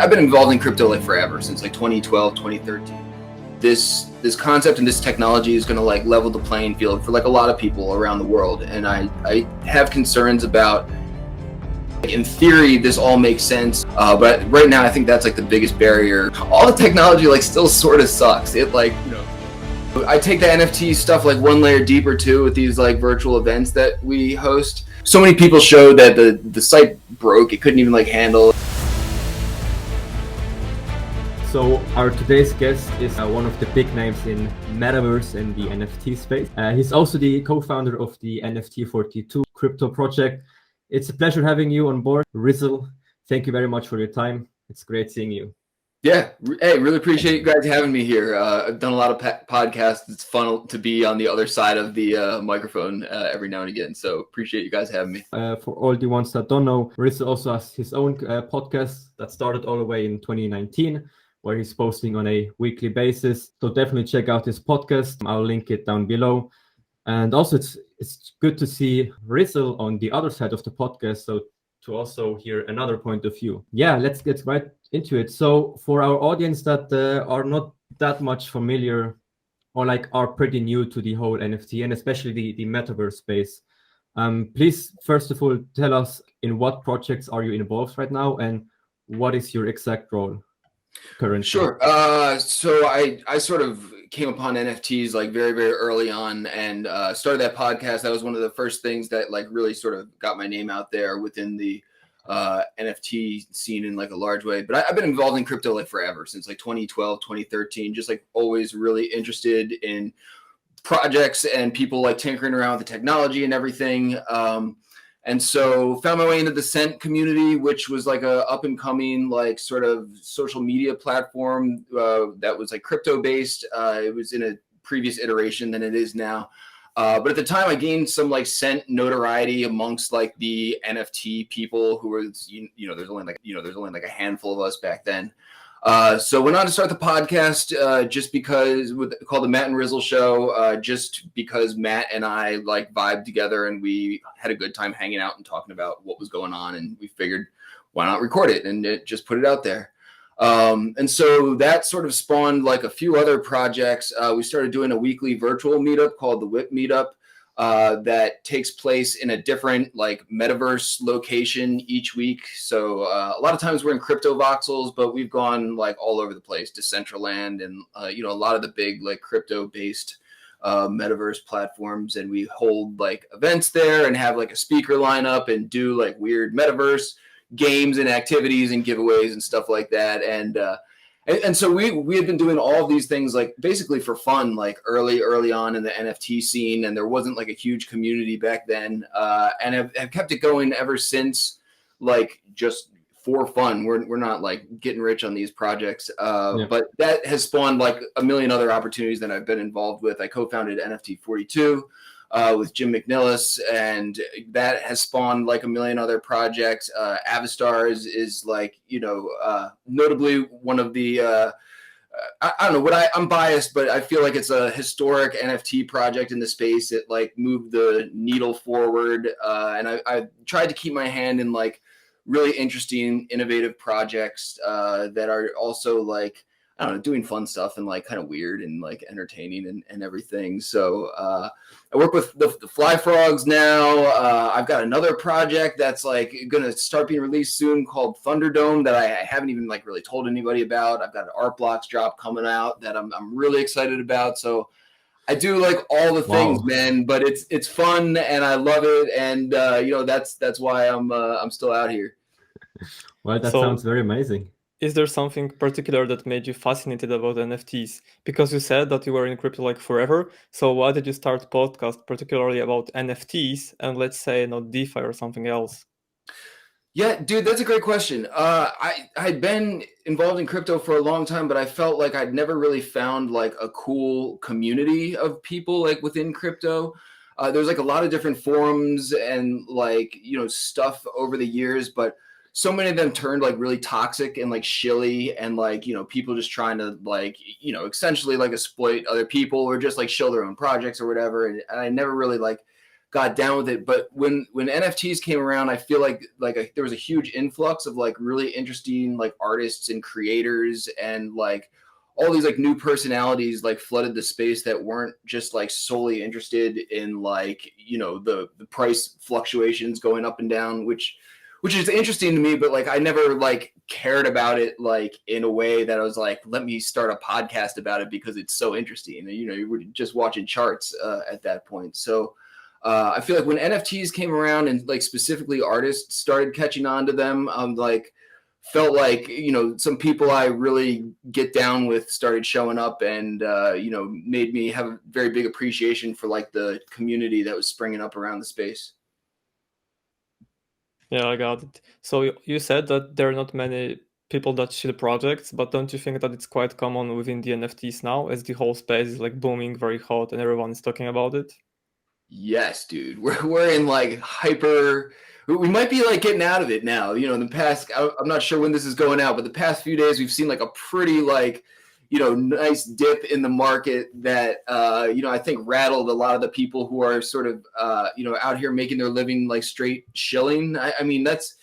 I've been involved in crypto like forever, since like 2012, 2013. This concept and this technology is going to like level the playing field for like a lot of people around the world. And I have concerns about, like, in theory, this all makes sense. But right now, I think that's like the biggest barrier. All the technology like still sort of sucks. It like, I take the NFT stuff like one layer deeper too with these like virtual events that we host. So many people showed that the site broke. It couldn't even like handle. So our today's guest is one of the big names in Metaverse and the NFT space. He's also the co-founder of the NFT 42 crypto project. It's a pleasure having you on board, Rizzle. Thank you very much for your time. It's great seeing you. Yeah, hey, really appreciate you guys having me here. I've done a lot of podcasts. It's fun to be on the other side of the microphone every now and again. So appreciate you guys having me. For all the ones that don't know, Rizzle also has his own podcast that started all the way in 2019, where he's posting on a weekly basis. So definitely check out his podcast. I'll link it down below. And also it's good to see Rizzle on the other side of the podcast. So to also hear another point of view. Yeah, let's get right into it. So for our audience that are not that much familiar or like are pretty new to the whole NFT and especially the Metaverse space, please, first of all, tell us in what projects are you involved right now and what is your exact role currently? Sure. So I sort of came upon NFTs like very, very early on and started that podcast. That was one of the first things that like really sort of got my name out there within the NFT scene in like a large way. But I've been involved in crypto like forever, since like 2012, 2013, just like always really interested in projects and people like tinkering around with the technology and everything. And so found my way into the Cent community, which was like a up and coming, like sort of social media platform that was like crypto based. It was in a previous iteration than it is now. But at the time I gained some like Cent notoriety amongst like the NFT people who were, there's only like a handful of us back then. So went on to start the podcast just because called the Matt and Rizzle Show, just because Matt and I like vibed together and we had a good time hanging out and talking about what was going on, and we figured why not record it and just put it out there. And so that sort of spawned like a few other projects. We started doing a weekly virtual meetup called the Whip Meetup. That takes place in a different like metaverse location each week. So a lot of times we're in crypto voxels, but we've gone like all over the place, Decentraland and a lot of the big like crypto based metaverse platforms. And we hold like events there and have like a speaker lineup and do like weird metaverse games and activities and giveaways and stuff like that. And so we had been doing all of these things like basically for fun, like early on in the NFT scene, and there wasn't like a huge community back then, and have kept it going ever since, like just for fun. We're not like getting rich on these projects, but that has spawned like a million other opportunities that I've been involved with. I co-founded NFT 42 with Jim McNillis, and that has spawned like a million other projects. Avistar is like, notably one of the, I don't know I'm biased, but I feel like it's a historic NFT project in the space. It like moved the needle forward. And I tried to keep my hand in like really interesting, innovative projects that are also like, I don't know, doing fun stuff and like kind of weird and like entertaining and everything. So I work with the Fly Frogs now. I've got another project that's like going to start being released soon called Thunderdome that I haven't even like really told anybody about. I've got an Art Blocks drop coming out that I'm really excited about. So I do like all the things, man, but it's fun and I love it. And that's why I'm still out here. Well, that sounds very amazing. Is there something particular that made you fascinated about NFTs? Because you said that you were in crypto like forever. So why did you start a podcast particularly about NFTs and let's say not DeFi or something else? Yeah, dude, that's a great question. I'd been involved in crypto for a long time, but I felt like I'd never really found like a cool community of people like within crypto. There's like a lot of different forums and like, stuff over the years, but so many of them turned like really toxic and like shilly and like, people just trying to like, essentially like exploit other people or just like show their own projects or whatever. And I never really like got down with it. But when NFTs came around, I feel like there was a huge influx of like really interesting like artists and creators, and like all these like new personalities like flooded the space that weren't just like solely interested in like, you know, the price fluctuations going up and down, which is interesting to me, but like I never like cared about it like in a way that I was like, let me start a podcast about it because it's so interesting. And, you know, you were just watching charts at that point. So I feel like when NFTs came around and like specifically artists started catching on to them, like felt like, you know, some people I really get down with started showing up, and, you know, made me have a very big appreciation for like the community that was springing up around the space. Yeah, I got it. So you said that there are not many people that chill projects, but don't you think that it's quite common within the NFTs now, as the whole space is like booming, very hot, and everyone is talking about it? Yes, dude. We're in like hyper. We might be like getting out of it now. You know, in the past, I'm not sure when this is going out, but the past few days we've seen like a pretty like, you know, nice dip in the market that, you know, I think rattled a lot of the people who are sort of, you know, out here making their living like straight shilling. I mean, that's,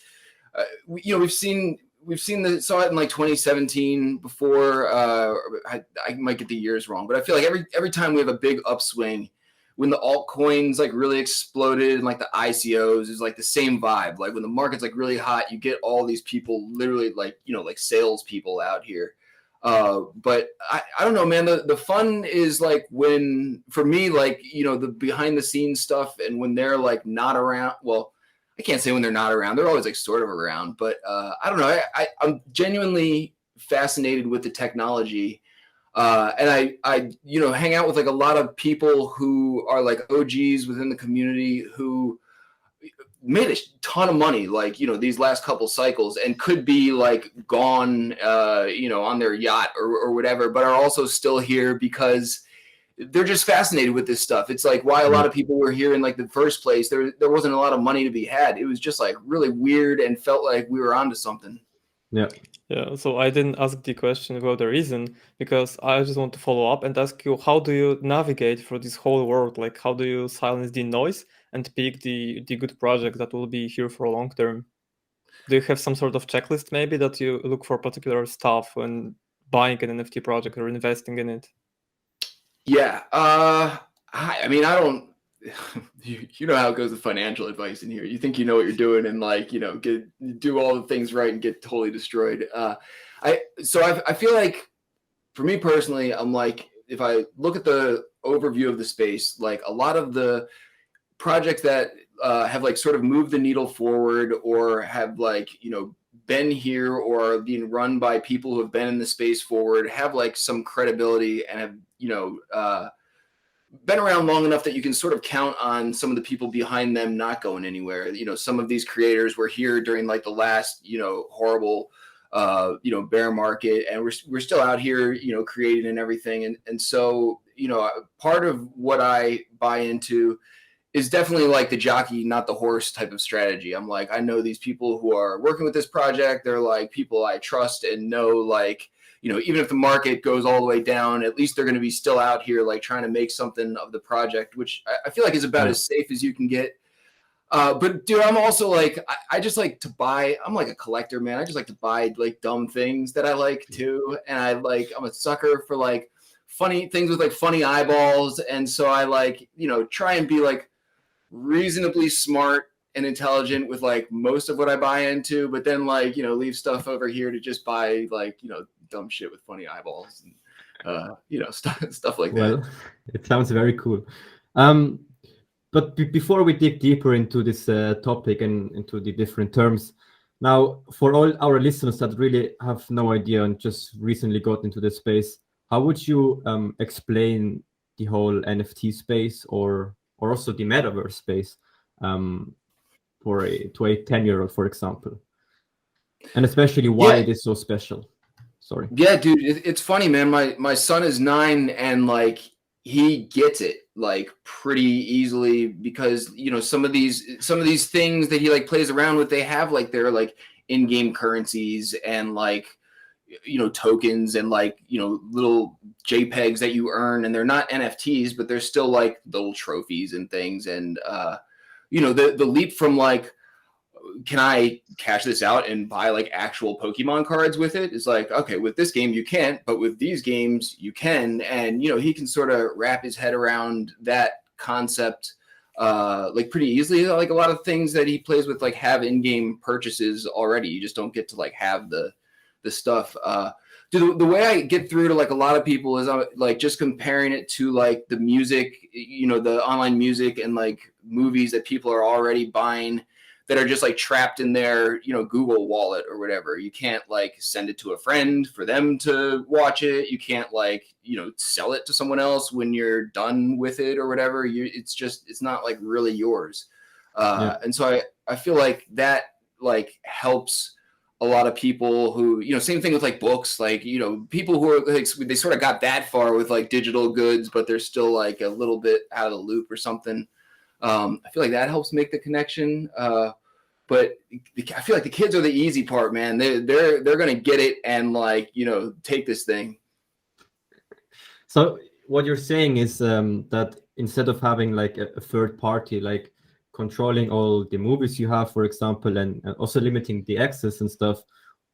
you know, we've seen saw it in like 2017 before. I might get the years wrong, but I feel like every time we have a big upswing, when the altcoins like really exploded and like the ICOs is like the same vibe. Like when the market's like really hot, you get all these people literally like, you know, like salespeople out here. But I don't know, man, the fun is like when, for me, like, you know, the behind the scenes stuff, and when they're like not around, well, I can't say when they're not around, they're always like sort of around, but I don't know. I'm genuinely fascinated with the technology. And I, you know, hang out with like a lot of people who are like OGs within the community who made a ton of money, like, you know, these last couple cycles, and could be like gone, you know, on their yacht or whatever, but are also still here because they're just fascinated with this stuff. It's like why a lot of people were here in like the first place. There wasn't a lot of money to be had. It was just like really weird and felt like we were onto something. Yeah. Yeah, so I didn't ask the question about the reason, because I just want to follow up and ask you, how do you navigate through this whole world? Like, how do you silence the noise and pick the good project that will be here for a long term? Do you have some sort of checklist maybe that you look for particular stuff when buying an NFT project or investing in it? Yeah. I mean, I don't, you know how it goes with financial advice in here. You think you know what you're doing, and like, you know, do all the things right and get totally destroyed. I feel like for me personally, I'm like, if I look at the overview of the space, like a lot of the projects that have like sort of moved the needle forward, or have like, you know, been here or are being run by people who have been in the space forward, have like some credibility and have, you know, been around long enough that you can sort of count on some of the people behind them not going anywhere. You know, some of these creators were here during like the last, you know, horrible, you know, bear market, and we're still out here, you know, creating and everything. And so, you know, part of what I buy into is definitely like the jockey, not the horse type of strategy. I'm like, I know these people who are working with this project. They're like people I trust and know, like, you know, even if the market goes all the way down, at least they're going to be still out here, like trying to make something of the project, which I feel like is about as safe as you can get. But dude, I'm also like, I just like to buy, I'm like a collector, man. I just like to buy like dumb things that I like too. And I'm a sucker for like funny things with like funny eyeballs. And so I like, you know, try and be like reasonably smart and intelligent with like most of what I buy into, but then like, you know, leave stuff over here to just buy like, you know, dumb shit with funny eyeballs and you know, stuff like that. Well, it sounds very cool. But before we dig deeper into this topic and into the different terms, now for all our listeners that really have no idea and just recently got into the space, how would you explain the whole NFT space or also the metaverse space to a 10-year-old, for example, and especially why it is so special? Sorry. Yeah, dude, it's funny, man. My son is 9, and like he gets it like pretty easily because, you know, some of these things that he like plays around with, they have like their like in-game currencies, and like tokens and like, little JPEGs that you earn, and they're not NFTs, but they're still like little trophies and things. And, the leap from like, can I cash this out and buy like actual Pokemon cards with it? It's like, okay, with this game you can't, but with these games you can. And, he can sort of wrap his head around that concept like pretty easily. Like a lot of things that he plays with like have in-game purchases already. You just don't get to like have the stuff. The way I get through to like a lot of people is like just comparing it to like the music, the online music and like movies that people are already buying that are just like trapped in their, Google wallet or whatever. You can't like send it to a friend for them to watch it. You can't like, sell it to someone else when you're done with it or whatever. It's not like really yours. And so I feel like that like helps a lot of people who, same thing with like books, like, people who are like, they sort of got that far with like digital goods, but they're still like a little bit out of the loop or something. I feel like that helps make the connection. But I feel like the kids are the easy part, man. They're going to get it and like, take this thing. So what you're saying is that instead of having like a third party, like controlling all the movies you have, for example, and also limiting the access and stuff,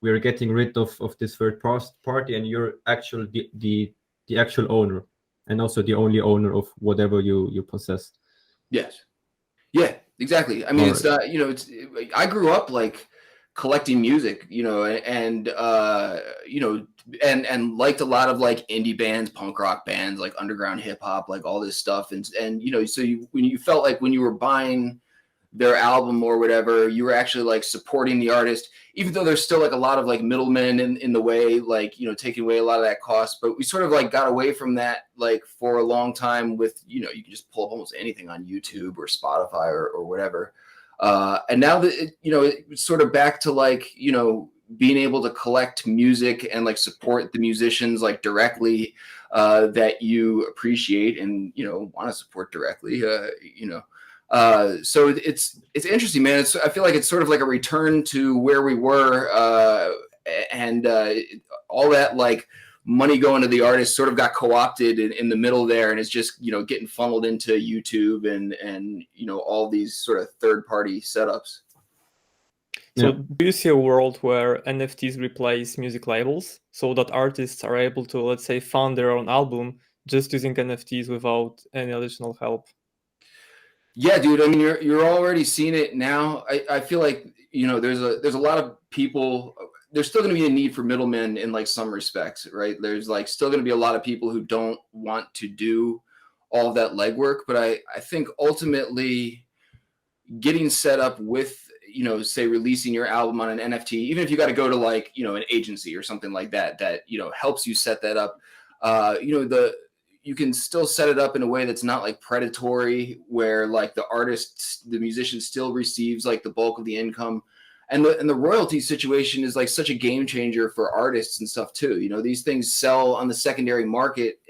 we're getting rid of this third party, and you're actually the actual owner, and also the only owner of whatever you possess. Yes. Yeah, exactly. I mean, I grew up like collecting music, and liked a lot of like indie bands, punk rock bands, like underground hip hop, like all this stuff. And so when you felt like when you were buying their album or whatever, you were actually like supporting the artist, even though there's still like a lot of like middlemen in the way, like, taking away a lot of that cost. But we sort of like got away from that like for a long time with, you can just pull up almost anything on YouTube or Spotify or whatever. And now that, it's sort of back to like, being able to collect music and like support the musicians like directly that you appreciate and, want to support directly, so it's interesting, man. I feel like it's sort of like a return to where we were, and all that like money going to the artist sort of got co-opted in the middle there, and it's just getting funneled into YouTube and all these sort of third-party setups. So do you see a world where NFTs replace music labels so that artists are able to, let's say, fund their own album just using NFTs without any additional help? Yeah, dude. I mean, you're already seeing it now. I feel like, there's a lot of people. There's still going to be a need for middlemen in like some respects, right? There's like still going to be a lot of people who don't want to do all of that legwork. But I think ultimately getting set up with, say releasing your album on an NFT, even if you got to go to like, an agency or something like that, helps you set that up. You can still set it up in a way that's not like predatory, where like the musician still receives like the bulk of the income. And the royalty situation is like such a game changer for artists and stuff too. These things sell on the secondary market.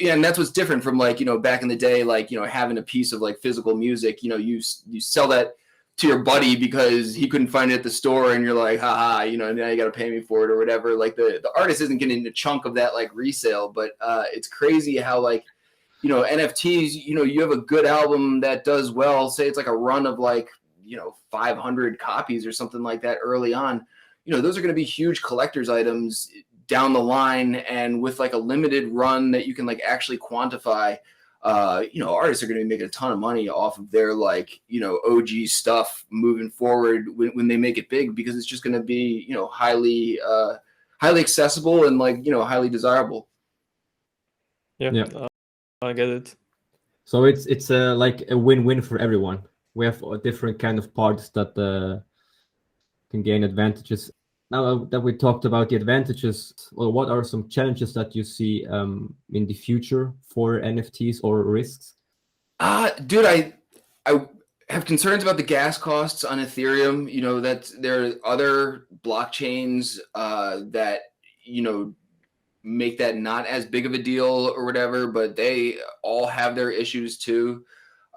And that's what's different from like, back in the day, like, having a piece of like physical music, you sell that to your buddy because he couldn't find it at the store, and you're like, haha, now you got to pay me for it or whatever. Like the artist isn't getting a chunk of that like resale, but it's crazy how like, NFTs, you have a good album that does well, say it's like a run of like, 500 copies or something like that early on, those are going to be huge collector's items down the line. And with like a limited run that you can like actually quantify, artists are going to be making a ton of money off of their like, OG stuff moving forward when they make it big, because it's just going to be, highly accessible and like, highly desirable. Yeah. I get it. So it's like a win-win for everyone. We have a different kind of parts that can gain advantages. Now that we talked about the advantages, well, what are some challenges that you see in the future for NFTs or risks? Dude, I have concerns about the gas costs on Ethereum. That there are other blockchains that, make that not as big of a deal or whatever, but they all have their issues too.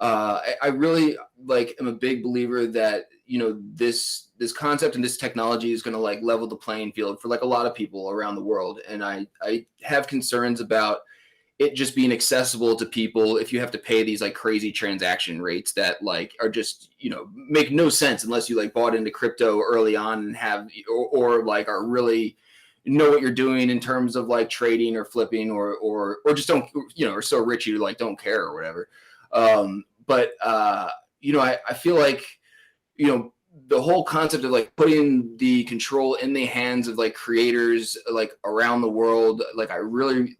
I really like am a big believer that, this concept and this technology is going to like level the playing field for like a lot of people around the world. And I have concerns about it just being accessible to people if you have to pay these like crazy transaction rates that like are just, you know, make no sense unless you like bought into crypto early on and have or like are really know what you're doing in terms of like trading or flipping or just don't, you know, are so rich you like don't care or whatever. But you know, I feel like, you know, the whole concept of like putting the control in the hands of like creators like around the world, like I really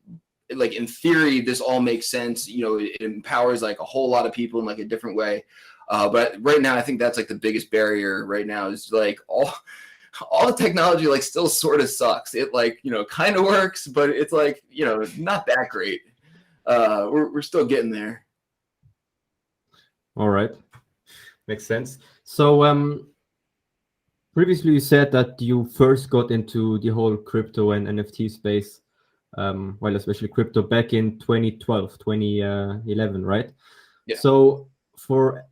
like in theory this all makes sense. You know, it empowers like a whole lot of people in like a different way. But right now I think that's like the biggest barrier right now is like all the technology like still sort of sucks. It like, you know, kind of works, but it's like, you know, not that great. We're still getting there. All right, makes sense. So previously you said that you first got into the whole crypto and NFT space, well, especially crypto back in 2012, 2011, right? Yeah. So for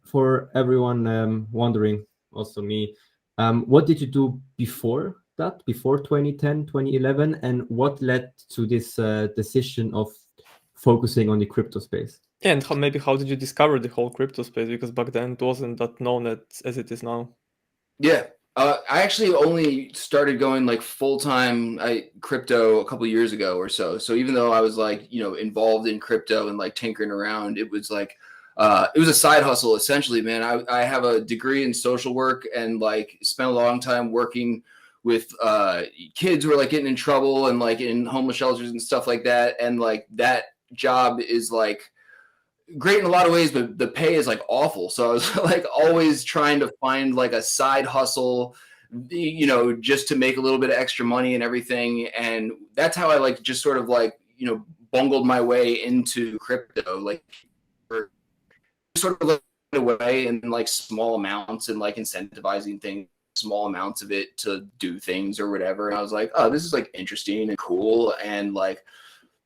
everyone wondering, also me, what did you do before that, before 2010, 2011, and what led to this decision of focusing on the crypto space? Yeah, and how did you discover the whole crypto space? Because back then it wasn't that known as it is now. Yeah. I actually only started going like full-time crypto a couple of years ago or so. So even though I was like, you know, involved in crypto and like tinkering around, it was like, it was a side hustle essentially, man. I have a degree in social work and like spent a long time working with kids who are like getting in trouble and like in homeless shelters and stuff like that. And like that job is like great in a lot of ways, but the pay is like awful. So I was like always trying to find like a side hustle, you know, just to make a little bit of extra money and everything. And that's how I like just sort of like, you know, bungled my way into crypto, like sort of away in like small amounts and like incentivizing things, small amounts of it to do things or whatever. And I was like, oh, this is like interesting and cool. And like,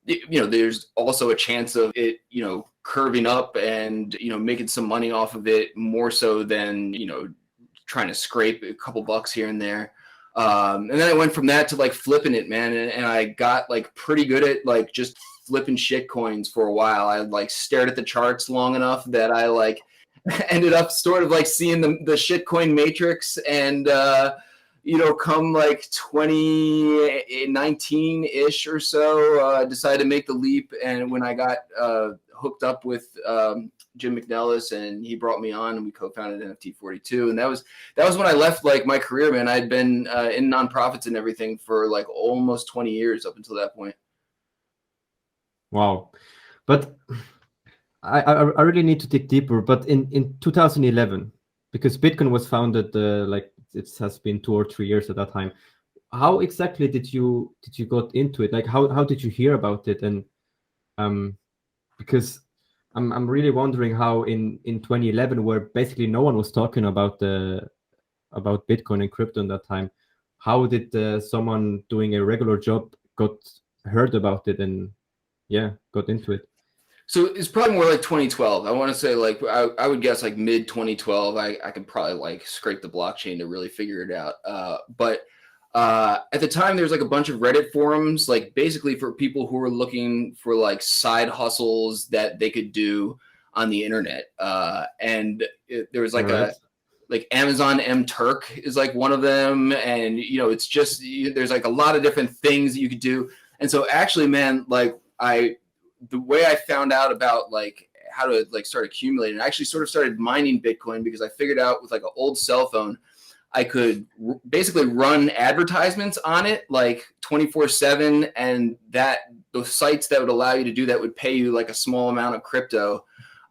you know, there's also a chance of it, you know, curving up and, you know, making some money off of it more so than, you know, trying to scrape a couple bucks here and there. And then I went from that to like flipping it, man. And I got like pretty good at like just flipping shit coins for a while. I like stared at the charts long enough that I like ended up sort of like seeing the shit coin matrix and, you know, come like 2019-ish or so, decided to make the leap. And when I got hooked up with Jim McNellis and he brought me on and we co-founded NFT 42. And that was when I left like my career, man. I'd been in nonprofits and everything for like almost 20 years up until that point. Wow. But I really need to dig deeper. But in 2011, because Bitcoin was founded like it has been 2 or 3 years at that time. How exactly did you got into it? Like how did you hear about it? And because I'm really wondering how in 2011, where basically no one was talking about about Bitcoin and crypto in that time, how did someone doing a regular job heard about it and got into it? So it's probably more like 2012. I want to say like I would guess like mid 2012. I could probably like scrape the blockchain to really figure it out. But at the time, there's like a bunch of Reddit forums, like basically for people who were looking for like side hustles that they could do on the internet. And there was like like Amazon M Turk is like one of them. And, you know, it's just, there's like a lot of different things that you could do. And so actually, man, like the way I found out about like how to like start accumulating, I actually sort of started mining Bitcoin because I figured out with like an old cell phone, I could basically run advertisements on it like 24/7. And those sites that would allow you to do that would pay you like a small amount of crypto.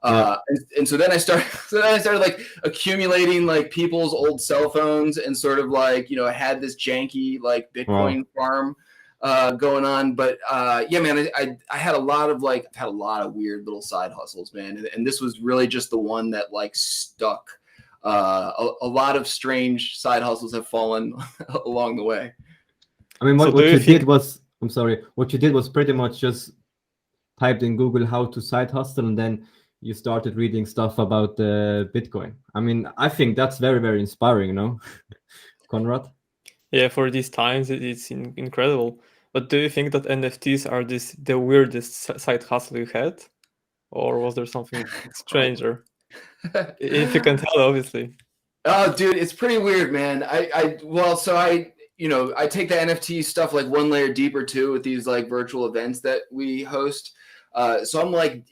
And so then I started like accumulating like people's old cell phones and sort of like, you know, I had this janky like Bitcoin farm going on. But yeah, man, I had a lot of weird little side hustles, man. And this was really just the one that like stuck. A lot of strange side hustles have fallen along the way. I mean, what you did was pretty much just typed in Google how to side hustle, and then you started reading stuff about Bitcoin. I mean, I think that's very, very inspiring, Conrad? Yeah, for these times, it's incredible. But do you think that NFTs are the weirdest side hustle you had? Or was there something stranger? If you can tell, obviously. Oh, dude, it's pretty weird, man. I take the NFT stuff like one layer deeper too with these like virtual events that we host. So I'm like,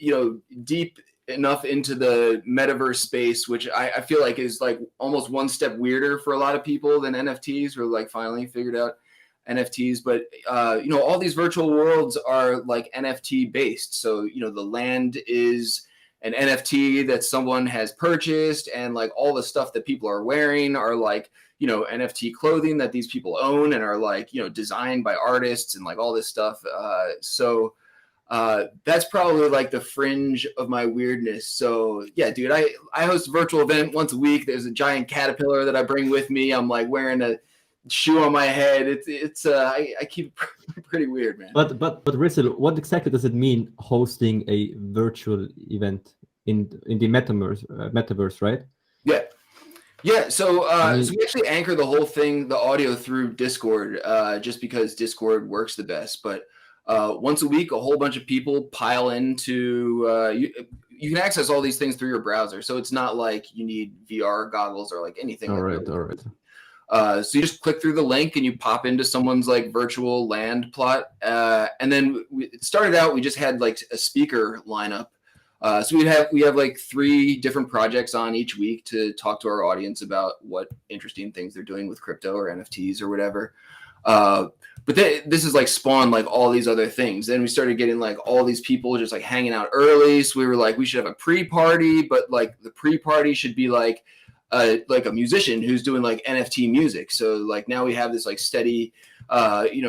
deep enough into the metaverse space, which I feel like is like almost one step weirder for a lot of people than NFTs, or like finally figured out NFTs. But all these virtual worlds are like NFT based. So the land is an NFT that someone has purchased, and like all the stuff that people are wearing are like NFT clothing that these people own and are like designed by artists and like all this stuff. That's probably like the fringe of my weirdness. So yeah, dude, I host a virtual event once a week. There's a giant caterpillar that I bring with me. I'm like wearing a shoe on my head. I keep it pretty weird, man. But Rizzle, what exactly does it mean hosting a virtual event in the metaverse, right? Yeah. So we actually anchor the whole thing, the audio, through Discord, just because Discord works the best. But once a week, a whole bunch of people pile into. You can access all these things through your browser, so it's not like you need VR goggles or like anything. All right. So you just click through the link and you pop into someone's like virtual land plot. And then it started out, we just had like a speaker lineup. So we have like 3 different projects on each week to talk to our audience about what interesting things they're doing with crypto or NFTs or whatever. But this is like spawned like all these other things. Then we started getting like all these people just like hanging out early. So we were like, we should have a pre-party, but like the pre-party should be like a musician who's doing like NFT music. So like now we have this like steady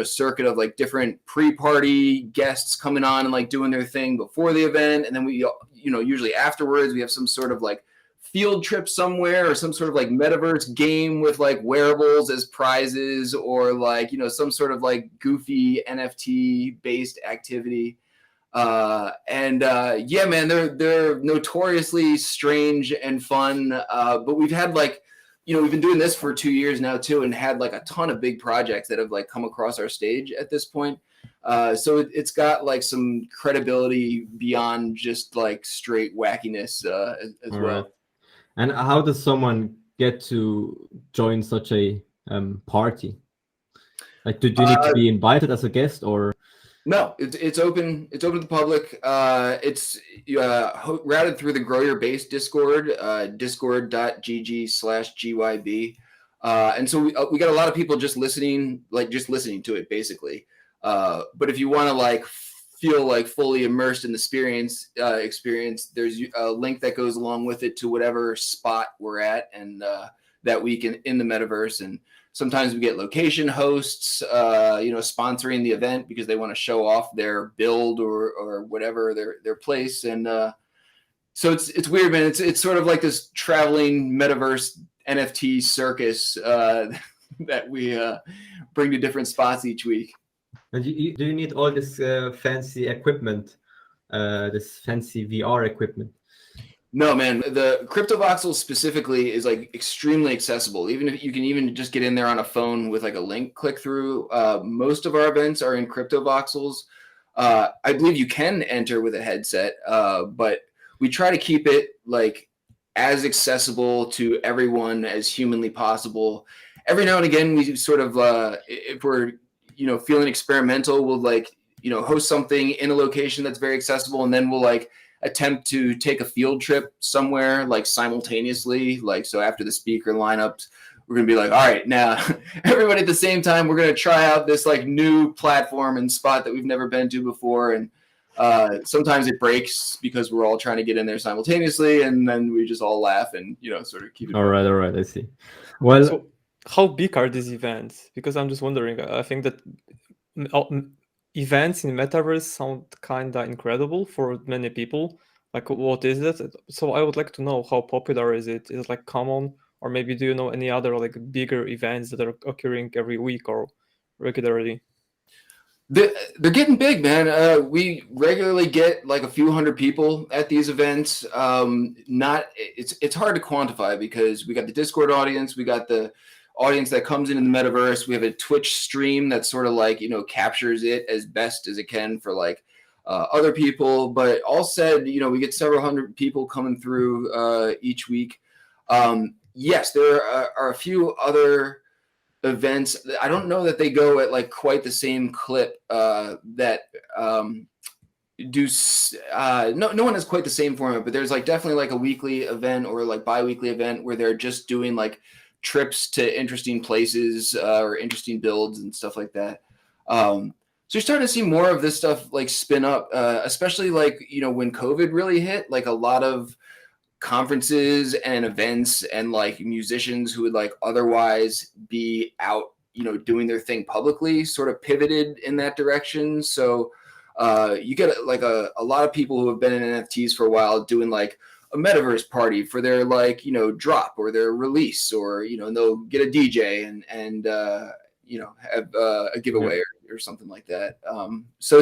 circuit of like different pre-party guests coming on and like doing their thing before the event, and then we usually afterwards we have some sort of like field trip somewhere or some sort of like metaverse game with like wearables as prizes, or like some sort of like goofy NFT based activity. Yeah, man, they're notoriously strange and fun. But we've had like, we've been doing this for 2 years now too, and had like a ton of big projects that have like come across our stage at this point. So it's got like some credibility beyond just like straight wackiness as well. Right. And how does someone get to join such a party? Like, do you need to be invited as a guest, or? No, it's open. It's open to the public. It's routed through the Grow Your Base Discord, discord.gg/GYB. And so we got a lot of people just listening to it basically. But if you want to like feel like fully immersed in the experience, there's a link that goes along with it to whatever spot we're at and that week in the metaverse. And sometimes we get location hosts, sponsoring the event because they want to show off their build or whatever their place. And so it's weird, man. It's sort of like this traveling metaverse NFT circus that we bring to different spots each week. And do you need all this fancy equipment, this fancy VR equipment? No, man. The crypto voxel specifically is like extremely accessible. Even if you can even just get in there on a phone with like a link click through. Most of our events are in crypto voxels. I believe you can enter with a headset, but we try to keep it like as accessible to everyone as humanly possible. Every now and again, we sort of, if we're feeling experimental, we'll like host something in a location that's very accessible, and then we'll like attempt to take a field trip somewhere like simultaneously. Like, so after the speaker lineups, we're going to be like, all right, now everybody at the same time, we're going to try out this like new platform and spot that we've never been to before. And sometimes it breaks because we're all trying to get in there simultaneously, and then we just all laugh and sort of keep it. All right, I see. Well, so how big are these events? Because I'm just wondering, I think that events in metaverse sound kind of incredible for many people. Like, what is it? So I would like to know, how popular is it? Is it like common, or maybe do you know any other like bigger events that are occurring every week or regularly? They're getting big, man. We regularly get like a few hundred people at these events. It's hard to quantify because we got the Discord audience, we got the audience that comes in the metaverse. We have a Twitch stream that sort of like captures it as best as it can for like other people. But all said, we get several hundred people coming through each week. Yes, there are a few other events. I don't know that they go at like quite the same clip that do no one has quite the same format, but there's like definitely like a weekly event or like bi-weekly event where they're just doing like trips to interesting places or interesting builds and stuff like that. So you're starting to see more of this stuff like spin up, especially like when COVID really hit. Like a lot of conferences and events and like musicians who would like otherwise be out doing their thing publicly sort of pivoted in that direction. So you get like a lot of people who have been in NFTs for a while doing like a metaverse party for their like drop or their release, or and they'll get a DJ and have a giveaway or something like that. So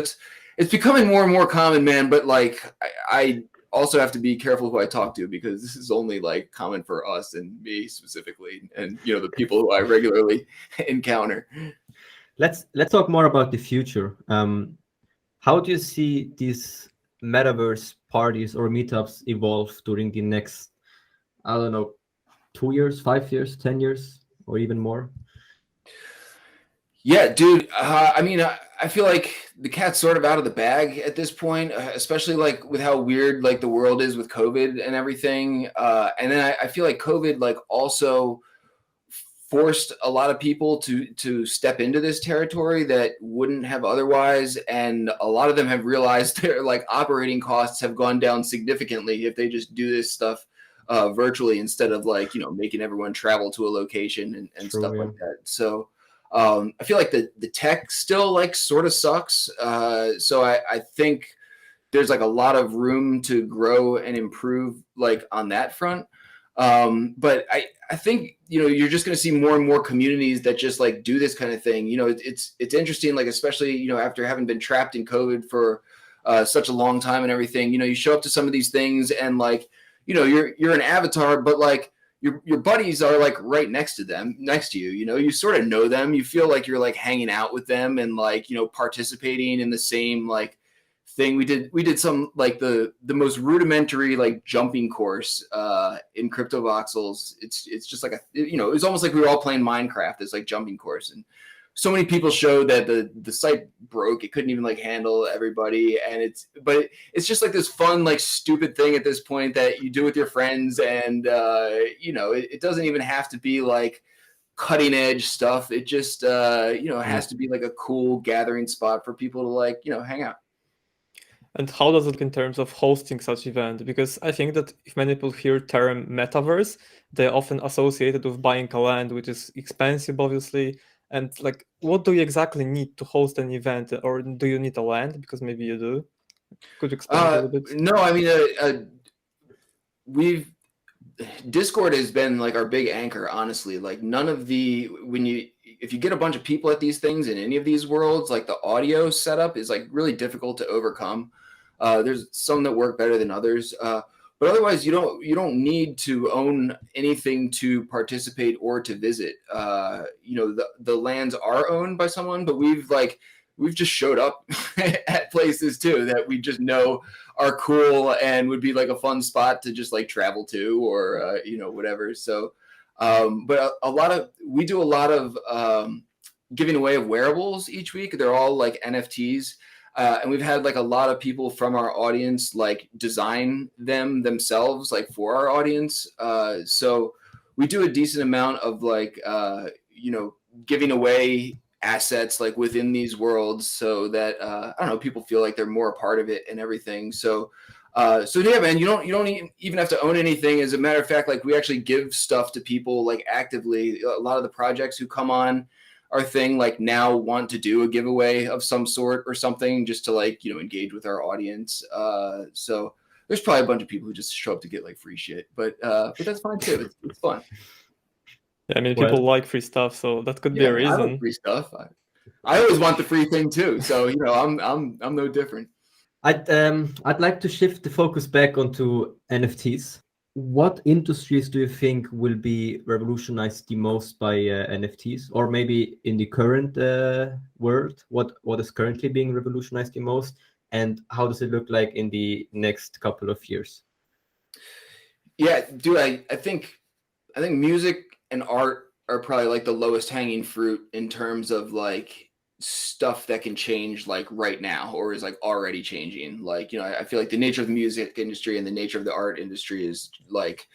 it's becoming more and more common, man. But like I also have to be careful who I talk to, because this is only like common for us and me specifically, and the people who I regularly encounter. Let's talk more about the future. How do you see these metaverse parties or meetups evolve during the next, I don't know, 2 years, 5 years, 10 years, or even more? Yeah, dude. I mean, I feel like the cat's sort of out of the bag at this point, especially like with how weird like the world is with COVID and everything. And then I feel like COVID like also forced a lot of people to step into this territory that wouldn't have otherwise. And a lot of them have realized their like operating costs have gone down significantly if they just do this stuff virtually instead of like, making everyone travel to a location and True, stuff yeah. like that. So I feel like the tech still like sort of sucks. So I think there's like a lot of room to grow and improve like on that front. But I think, you're just going to see more and more communities that just like do this kind of thing. It's interesting, like, especially, after having been trapped in COVID for such a long time and everything, you show up to some of these things and like, you're an avatar, but like, your buddies are like right next to you, you sort of know them, you feel like you're like hanging out with them and like, participating in the same like thing. We did some like the most rudimentary like jumping course in crypto voxels. It's just like it's almost like we were all playing Minecraft, this like jumping course, and so many people showed that the site broke. It couldn't even like handle everybody. And it's just like this fun, like stupid thing at this point that you do with your friends. And, it doesn't even have to be like cutting edge stuff. It just, it has to be like a cool gathering spot for people to like, hang out. And how does it look in terms of hosting such event? Because I think that if many people hear term metaverse, they're often associated with buying a land, which is expensive, obviously. And like, what do you exactly need to host an event, or do you need a land? Because maybe you do. Could you explain a little bit? No, I mean, Discord has been like our big anchor, honestly. Like none of if you get a bunch of people at these things in any of these worlds, like the audio setup is like really difficult to overcome. There's some that work better than others. But otherwise, you don't need to own anything to participate or to visit. The lands are owned by someone, but we've just showed up at places too that we just know are cool and would be like a fun spot to just like travel to, or whatever. So, but we do a lot of giving away of wearables each week. They're all like NFTs. And we've had like a lot of people from our audience like design them themselves like for our audience. So we do a decent amount of like giving away assets like within these worlds, so that I don't know, people feel like they're more a part of it and everything. So yeah, man, you don't even have to own anything. As a matter of fact, like we actually give stuff to people like actively. A lot of the projects who come on our thing like now want to do a giveaway of some sort or something, just to like engage with our audience. So there's probably a bunch of people who just show up to get like free shit, but that's fine too. It's fun. Yeah, I mean, people like free stuff, so that could be a reason. I like free stuff. I always want the free thing too. So, I'm no different. I'd like to shift the focus back onto NFTs. What industries do you think will be revolutionized the most by NFTs, or maybe in the current world, what is currently being revolutionized the most, and how does it look like in the next couple of years? Yeah, dude, I think music and art are probably like the lowest hanging fruit in terms of like stuff that can change like right now or is like already changing. Like, I feel like the nature of the music industry and the nature of the art industry is like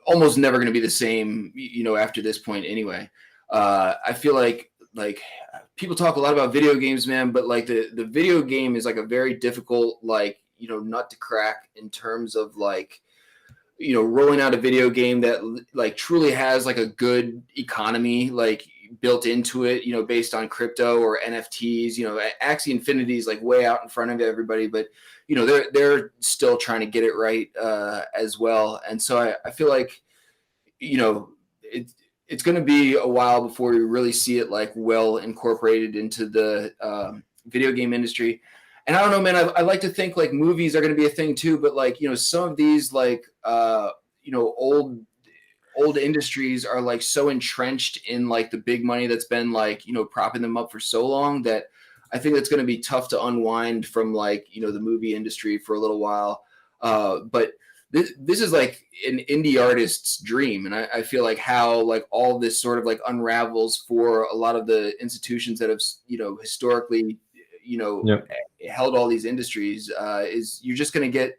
almost never going to be the same, after this point anyway. I feel like people talk a lot about video games, man, but like the video game is like a very difficult, like, nut to crack in terms of like, rolling out a video game that like truly has like a good economy, like built into it, based on crypto or NFTs. Axie Infinity is like way out in front of everybody, but they're still trying to get it right as well. And so I feel like, it's going to be a while before we really see it like well incorporated into the video game industry. And I don't know, man, I like to think like movies are going to be a thing too, but like, some of these like, old industries are like so entrenched in like the big money that's been like, propping them up for so long that I think it's going to be tough to unwind from like, the movie industry for a little while. But this is like an indie artist's dream. And I feel like how like all this sort of like unravels for a lot of the institutions that have, historically, held all these industries is you're just going to get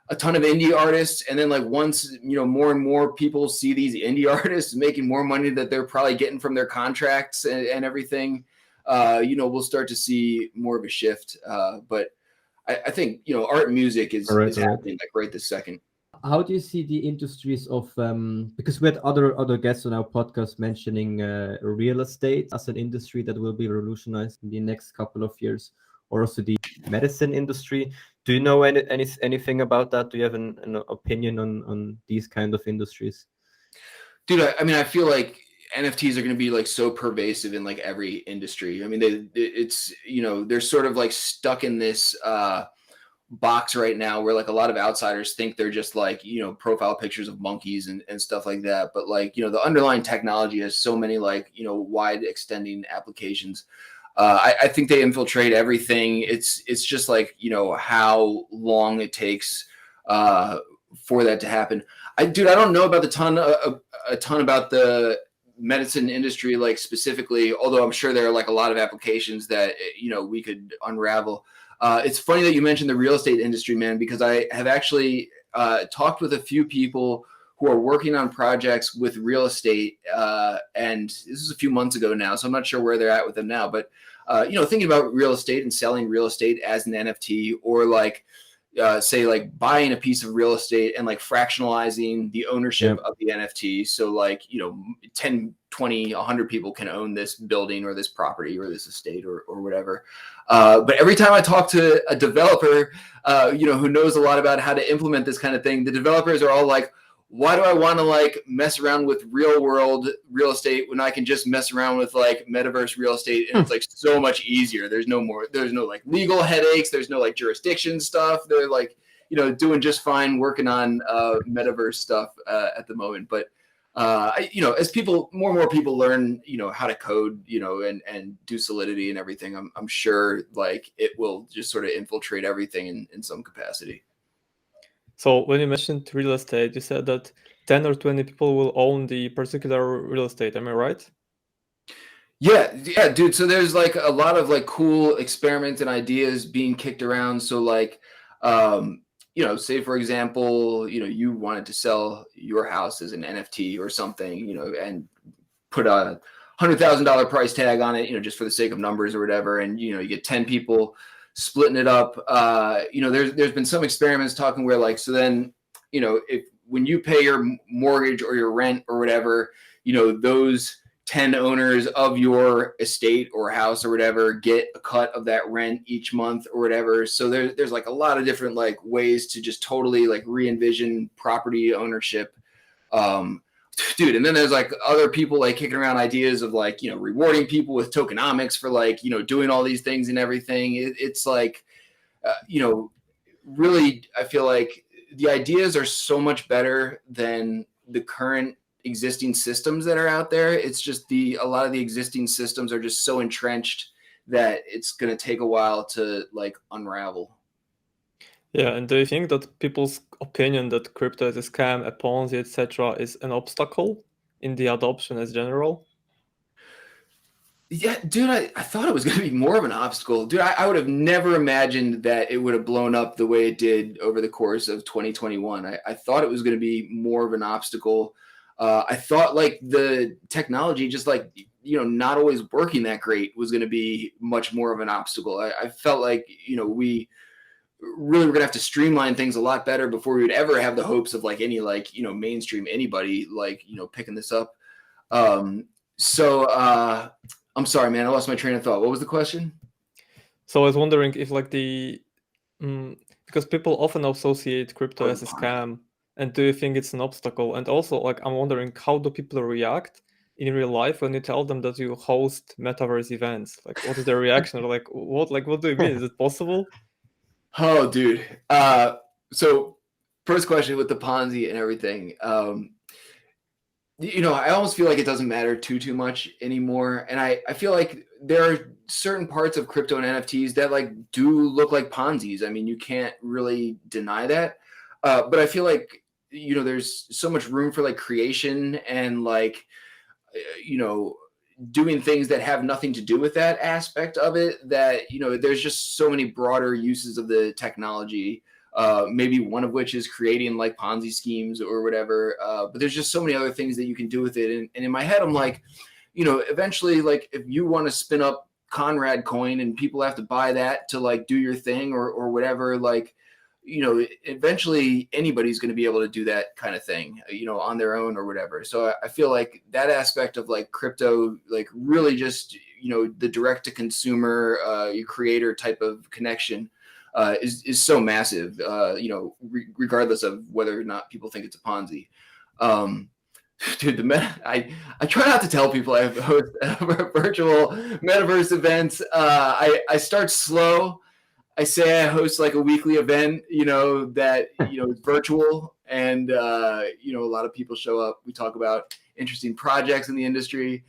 a ton of indie artists. And then like once, more and more people see these indie artists making more money that they're probably getting from their contracts and everything, we'll start to see more of a shift. But I think, art and music is happening like right this second. How do you see the industries of because we had other guests on our podcast mentioning real estate as an industry that will be revolutionized in the next couple of years, or also the medicine industry. Do you know anything about that? Do you have an opinion on these kind of industries? Dude, I mean, I feel like NFTs are going to be like so pervasive in like every industry. I mean, it's they're sort of like stuck in this box right now where like a lot of outsiders think they're just like, profile pictures of monkeys and stuff like that. But like, the underlying technology has so many like, wide extending applications. I think they infiltrate everything. It's just like, how long it takes for that to happen. I don't know about a ton about the medicine industry, like specifically, although I'm sure there are like a lot of applications that, we could unravel. It's funny that you mentioned the real estate industry, man, because I have actually talked with a few people who are working on projects with real estate. And this is a few months ago now, so I'm not sure where they're at with them now. But, thinking about real estate and selling real estate as an NFT, or like, say like buying a piece of real estate and like fractionalizing the ownership of the NFT. So like, 10, 20, 100 people can own this building or this property or this estate or whatever. But every time I talk to a developer, who knows a lot about how to implement this kind of thing, the developers are all like, why do I want to like mess around with real world real estate when I can just mess around with like metaverse real estate? And it's like so much easier. There's no like legal headaches. There's no like jurisdiction stuff. They're like, doing just fine working on metaverse stuff at the moment. But, as more and more people learn, how to code, and do Solidity and everything, I'm sure like it will just sort of infiltrate everything in some capacity. So when you mentioned real estate, you said that 10 or 20 people will own the particular real estate. Am I right? Yeah, dude. So there's like a lot of like cool experiments and ideas being kicked around. So like, say for example, you wanted to sell your house as an NFT or something, and put a $100,000 price tag on it, just for the sake of numbers or whatever. And, you get 10 people splitting it up. There's been some experiments talking where like, so then, when you pay your mortgage or your rent or whatever, those 10 owners of your estate or house or whatever get a cut of that rent each month or whatever. So there's like a lot of different like ways to just totally like re-envision property ownership. dude, and then there's like other people like kicking around ideas of like, you know, rewarding people with tokenomics for like, you know, doing all these things and everything. It's like, you know, really, I feel like the ideas are so much better than the current existing systems that are out there. It's just a lot of the existing systems are just so entrenched that it's going to take a while to like unravel. Yeah, and do you think that people's opinion that crypto is a scam, a Ponzi, etc., is an obstacle in the adoption as general? Yeah, dude, I thought it was going to be more of an obstacle. Dude, I would have never imagined that it would have blown up the way it did over the course of 2021. I thought it was going to be more of an obstacle. I thought like the technology just like, you know, not always working that great was going to be much more of an obstacle. I felt like, you know, we really were going to have to streamline things a lot better before we would ever have the hopes of like any like, you know, mainstream anybody like, you know, picking this up. So I'm sorry, man. I lost my train of thought. What was the question? So I was wondering if like because people often associate crypto as a Ponzi. scam, and do you think it's an obstacle? And also, like, I'm wondering, how do people react in real life when you tell them that you host metaverse events? Like, what is their reaction? Or like, what do you mean? Is it possible? Oh, dude. So first question with the Ponzi and everything. You know, I almost feel like it doesn't matter too much anymore. And I feel like there are certain parts of crypto and NFTs that like do look like Ponzi's. I mean, you can't really deny that. But I feel like, you know, there's so much room for like creation and like, you know, doing things that have nothing to do with that aspect of it, that, you know, there's just so many broader uses of the technology, maybe one of which is creating like Ponzi schemes or whatever, but there's just so many other things that you can do with it. And in my head I'm like, you know, eventually, like if you want to spin up Conrad coin and people have to buy that to like do your thing or whatever, like, you know, eventually anybody's going to be able to do that kind of thing, you know, on their own or whatever. So I feel like that aspect of like crypto, like really just, you know, the direct to consumer, creator type of connection, is so massive, you know, regardless of whether or not people think it's a Ponzi. Dude, I try not to tell people I host virtual metaverse events. I start slow. I say I host like a weekly event, you know, that, you know, is virtual, and you know, a lot of people show up. We talk about interesting projects in the industry.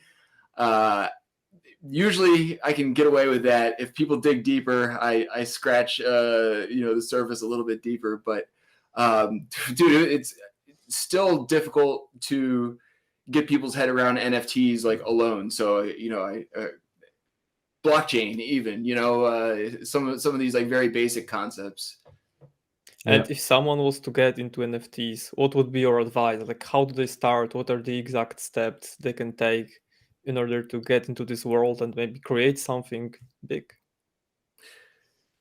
Usually I can get away with that. If people dig deeper, I scratch you know, the surface a little bit deeper. But dude, it's still difficult to get people's head around NFTs like alone. So, you know, blockchain even, you know, some of these like very basic concepts. And Yeah. if someone was to get into NFTs, what would be your advice? Like, how do they start? What are the exact steps they can take in order to get into this world and maybe create something big?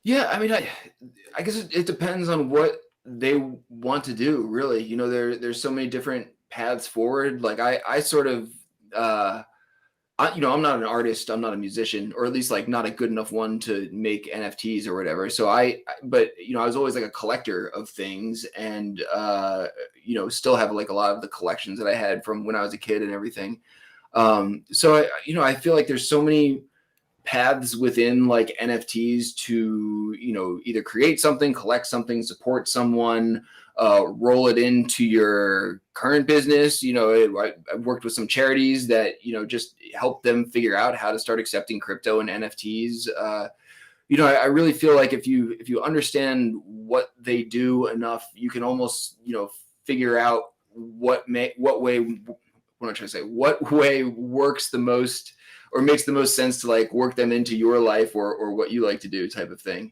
Yeah, I mean, I guess it depends on what they want to do, really. You know, there's so many different paths forward. Like I sort of, you know, I'm not an artist, I'm not a musician, or at least like not a good enough one to make NFTs or whatever. So but you know, I was always like a collector of things, and you know, still have like a lot of the collections that I had from when I was a kid and everything. So you know, I feel like there's so many paths within like NFTs to, you know, either create something, collect something, support someone, roll it into your current business. You know, I've worked with some charities that, you know, just help them figure out how to start accepting crypto and NFTs. You know, I really feel like if you understand what they do enough, you can almost, you know, figure out what way, what am I trying to say? What way works the most or makes the most sense to like work them into your life or what you like to do type of thing.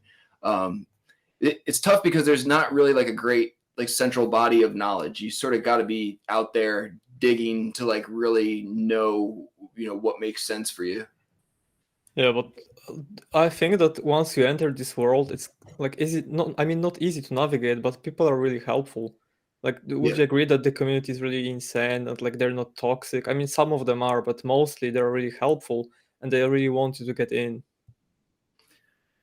It's tough because there's not really like a great like central body of knowledge. You sort of got to be out there digging to like really know, you know, what makes sense for you. Yeah, but I think that once you enter this world, it's like, is it not? I mean, not easy to navigate, but people are really helpful. Like, would Yeah. you agree that the community is really insane and like they're not toxic? I mean, some of them are, but mostly they're really helpful and they really want you to get in.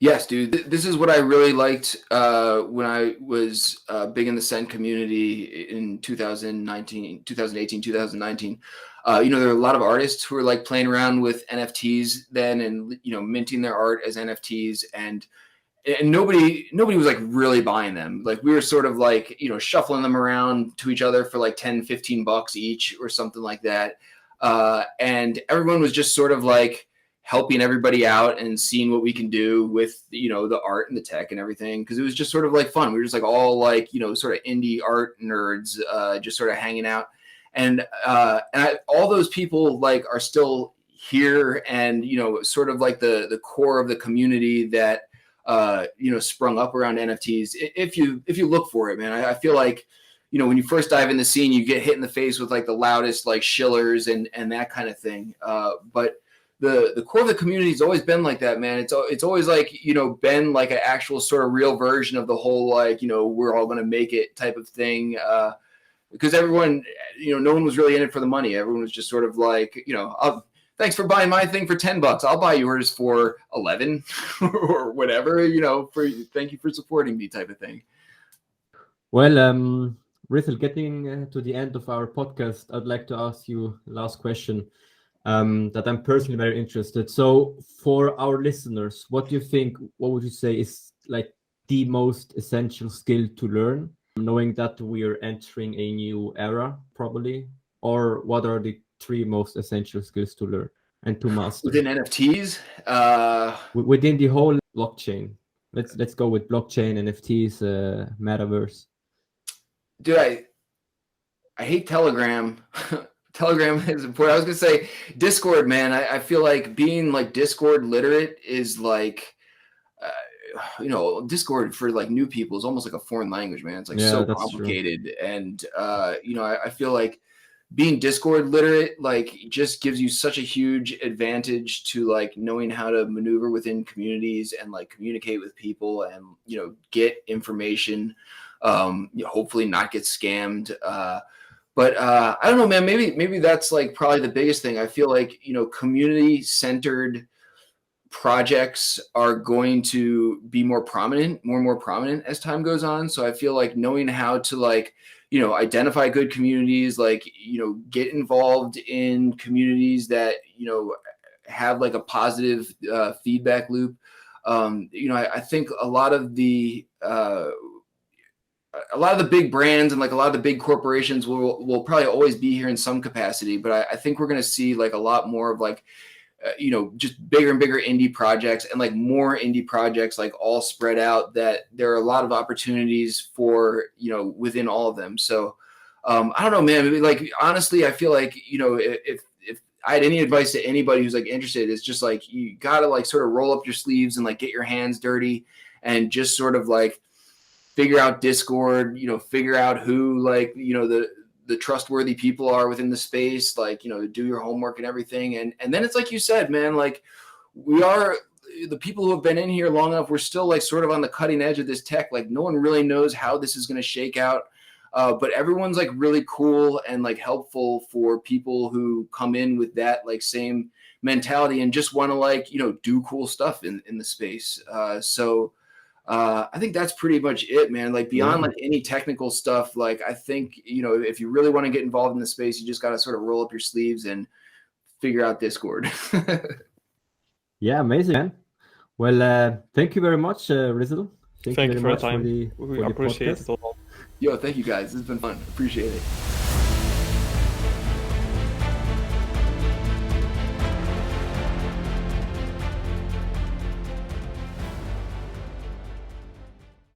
Yes, dude. This is what I really liked when I was big in the Sen community in 2019, 2018, 2019. There are a lot of artists who were like playing around with NFTs then, and minting their art as NFTs, and nobody was like really buying them. Like we were sort of like shuffling them around to each other for like 10-15 bucks each or something like that, and everyone was just sort of like helping everybody out and seeing what we can do with the art and the tech and everything, because it was just sort of like fun. We were just like all like sort of indie art nerds, just sort of hanging out, and all those people like are still here, and sort of like the core of the community that sprung up around NFTs. If you look for it, man, I feel like when you first dive in the scene, you get hit in the face with like the loudest like shillers and that kind of thing, but the core of the community has always been like that, man. It's always like been like an actual sort of real version of the whole like we're all gonna make it type of thing, because everyone no one was really in it for the money. Everyone was just sort of like thanks for buying my thing for $10. I'll buy yours for 11 or whatever, thank you for supporting me type of thing. Well, Rizzle, getting to the end of our podcast, I'd like to ask you last question. That I'm personally very interested. So for our listeners, what would you say is like the most essential skill to learn, knowing that we are entering a new era probably? Or what are the 3 most essential skills to learn and to master? Within NFTs? Within the whole blockchain. Let's go with blockchain, NFTs, Metaverse. Dude, I hate Telegram. Telegram is important. I was gonna say Discord, man. I feel like being like Discord literate is like, Discord for like new people is almost like a foreign language, man. It's like so complicated, true. And I feel like being Discord literate like just gives you such a huge advantage to like knowing how to maneuver within communities and like communicate with people and get information, hopefully not get scammed. But I don't know, man, maybe that's like probably the biggest thing. I feel like, community centered projects are going to be more and more prominent as time goes on. So I feel like knowing how to like, identify good communities, like, get involved in communities that, have like a positive feedback loop. I think a lot of the big brands and like a lot of the big corporations will probably always be here in some capacity, but I think we're going to see like a lot more of like, just bigger and bigger indie projects and like more indie projects, like all spread out, that there are a lot of opportunities for, within all of them. So I don't know, man, maybe like, honestly, I feel like, if I had any advice to anybody who's like interested, it's just like, you got to like sort of roll up your sleeves and like get your hands dirty and just sort of like figure out Discord, figure out who like, the trustworthy people are within the space, like, do your homework and everything. And then it's like you said, man, like we are the people who have been in here long enough. We're still like sort of on the cutting edge of this tech. Like no one really knows how this is going to shake out. But everyone's like really cool and like helpful for people who come in with that like same mentality and just want to like, do cool stuff in the space. So I think that's pretty much it, man. Like beyond like any technical stuff, like I think, if you really want to get involved in the space, you just got to sort of roll up your sleeves and figure out Discord. Yeah, amazing, man. Well, thank you very much, Rizzle. Thank you for your time. We appreciate it a lot. Yo, thank you guys. This has been fun. Appreciate it.